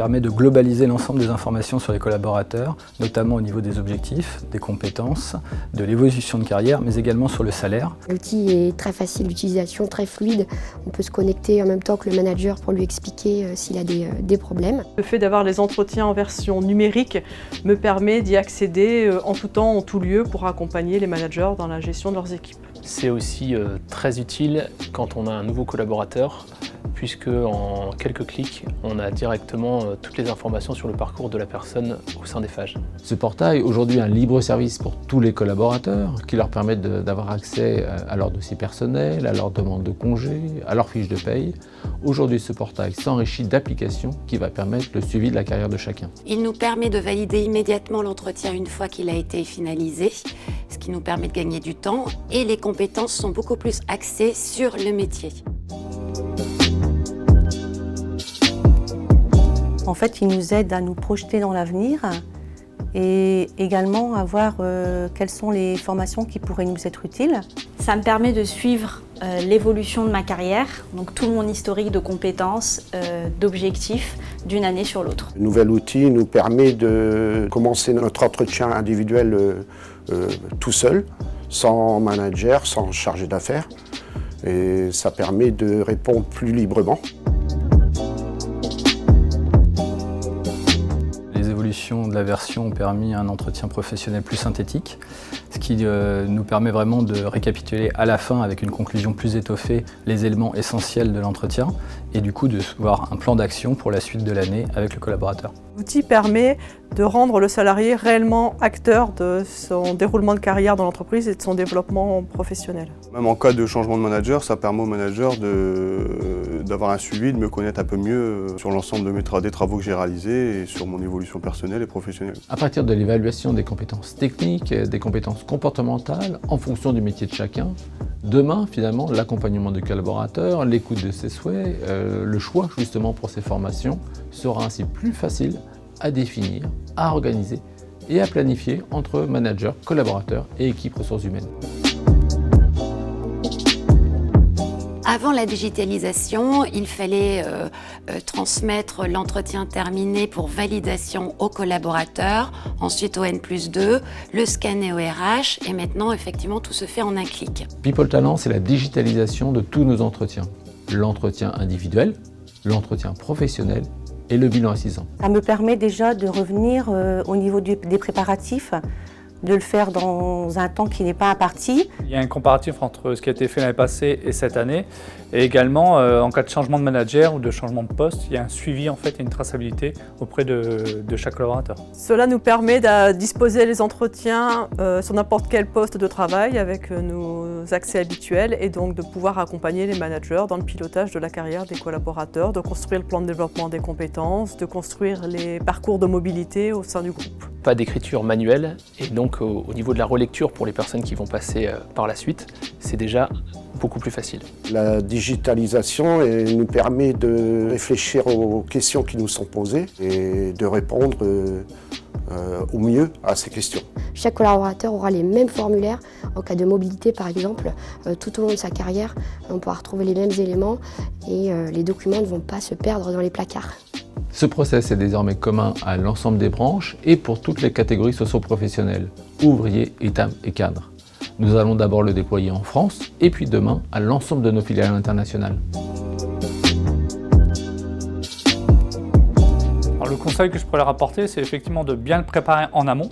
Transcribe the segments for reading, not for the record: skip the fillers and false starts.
permet de globaliser l'ensemble des informations sur les collaborateurs, notamment au niveau des objectifs, des compétences, de l'évolution de carrière, mais également sur le salaire. L'outil est très facile d'utilisation, très fluide. On peut se connecter en même temps que le manager pour lui expliquer s'il a des problèmes. Le fait d'avoir les entretiens en version numérique me permet d'y accéder en tout temps, en tout lieu, pour accompagner les managers dans la gestion de leurs équipes. C'est aussi très utile quand on a un nouveau collaborateur, puisque en quelques clics, on a directement toutes les informations sur le parcours de la personne au sein des phages. Ce portail, aujourd'hui, un libre service pour tous les collaborateurs qui leur permettent d'avoir accès à leurs dossiers personnels, à leurs demandes de congés, à leurs fiches de paye. Aujourd'hui, ce portail s'enrichit d'applications qui va permettre le suivi de la carrière de chacun. Il nous permet de valider immédiatement l'entretien une fois qu'il a été finalisé, ce qui nous permet de gagner du temps, et les compétences sont beaucoup plus axées sur le métier. En fait, il nous aide à nous projeter dans l'avenir et également à voir quelles sont les formations qui pourraient nous être utiles. Ça me permet de suivre l'évolution de ma carrière, donc tout mon historique de compétences, d'objectifs d'une année sur l'autre. Le nouvel outil nous permet de commencer notre entretien individuel tout seul, sans manager, sans chargé d'affaires, et ça permet de répondre plus librement. Les évolutions de la version ont permis un entretien professionnel plus synthétique, ce qui nous permet vraiment de récapituler à la fin, avec une conclusion plus étoffée, les éléments essentiels de l'entretien et du coup de voir un plan d'action pour la suite de l'année avec le collaborateur. L'outil permet de rendre le salarié réellement acteur de son déroulement de carrière dans l'entreprise et de son développement professionnel. Même en cas de changement de manager, ça permet au manager d'avoir un suivi, de me connaître un peu mieux sur l'ensemble des travaux que j'ai réalisés et sur mon évolution personnelle et professionnelle. À partir de l'évaluation des compétences techniques, des compétences comportementales, en fonction du métier de chacun, demain, finalement, l'accompagnement du collaborateur, l'écoute de ses souhaits, le choix justement pour ses formations sera ainsi plus facile à définir, à organiser et à planifier entre managers, collaborateurs et équipes ressources humaines. Avant la digitalisation, il fallait transmettre l'entretien terminé pour validation aux collaborateurs, ensuite au N+2, le scanner au RH, et maintenant, effectivement, tout se fait en un clic. People Talent, c'est la digitalisation de tous nos entretiens. L'entretien individuel, l'entretien professionnel et le bilan à 6 ans. Ça me permet déjà de revenir au niveau des préparatifs, de le faire dans un temps qui n'est pas imparti. Il y a un comparatif entre ce qui a été fait l'année passée et cette année. Et également, en cas de changement de manager ou de changement de poste, il y a un suivi en fait, et une traçabilité auprès de chaque collaborateur. Cela nous permet de disposer les entretiens sur n'importe quel poste de travail avec nos accès habituels et donc de pouvoir accompagner les managers dans le pilotage de la carrière des collaborateurs, de construire le plan de développement des compétences, de construire les parcours de mobilité au sein du groupe. Pas d'écriture manuelle et donc au niveau de la relecture pour les personnes qui vont passer par la suite, c'est déjà beaucoup plus facile. La digitalisation nous permet de réfléchir aux questions qui nous sont posées et de répondre au mieux à ces questions. Chaque collaborateur aura les mêmes formulaires en cas de mobilité par exemple. Tout au long de sa carrière, on pourra retrouver les mêmes éléments et les documents ne vont pas se perdre dans les placards. Ce process est désormais commun à l'ensemble des branches et pour toutes les catégories socio-professionnelles, ouvriers, états et cadres. Nous allons d'abord le déployer en France et puis demain à l'ensemble de nos filiales internationales. Alors, le conseil que je pourrais leur apporter, c'est effectivement de bien le préparer en amont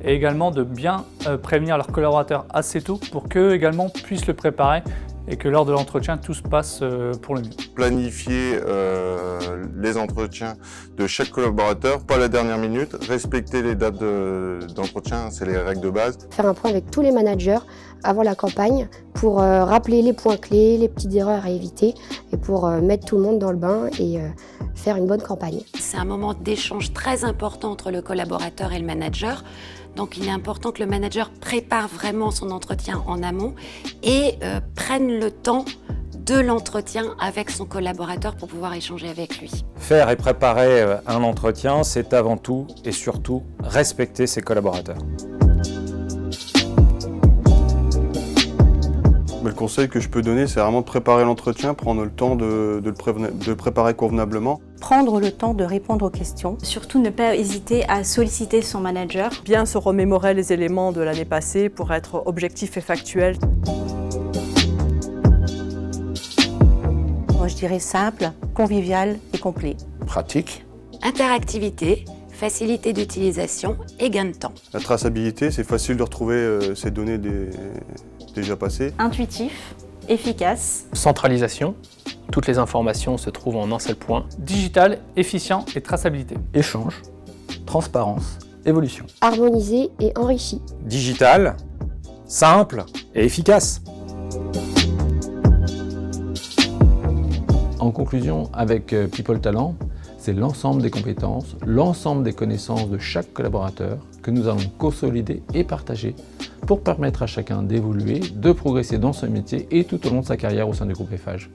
et également de bien prévenir leurs collaborateurs assez tôt pour qu'eux également puissent le préparer et que lors de l'entretien, tout se passe pour le mieux. Planifier les entretiens de chaque collaborateur, pas à la dernière minute, respecter les dates d'entretien, c'est les règles de base. Faire un point avec tous les managers avant la campagne pour rappeler les points clés, les petites erreurs à éviter et pour mettre tout le monde dans le bain et faire une bonne campagne. C'est un moment d'échange très important entre le collaborateur et le manager. Donc il est important que le manager prépare vraiment son entretien en amont et prenne le temps de l'entretien avec son collaborateur pour pouvoir échanger avec lui. Faire et préparer un entretien, c'est avant tout et surtout respecter ses collaborateurs. Le conseil que je peux donner, c'est vraiment de préparer l'entretien, prendre le temps de le préparer convenablement. Prendre le temps de répondre aux questions. Surtout ne pas hésiter à solliciter son manager. Bien se remémorer les éléments de l'année passée pour être objectif et factuel. Moi, je dirais simple, convivial et complet. Pratique. Interactivité, facilité d'utilisation et gain de temps. La traçabilité, c'est facile de retrouver ces données déjà passées. Intuitif, efficace. Centralisation, toutes les informations se trouvent en un seul point. Digital, efficient et traçabilité. Échange, transparence, évolution. Harmonisé et enrichi. Digital, simple et efficace. En conclusion, avec People Talent, c'est l'ensemble des compétences, l'ensemble des connaissances de chaque collaborateur que nous allons consolider et partager pour permettre à chacun d'évoluer, de progresser dans son métier et tout au long de sa carrière au sein du groupe Eiffage.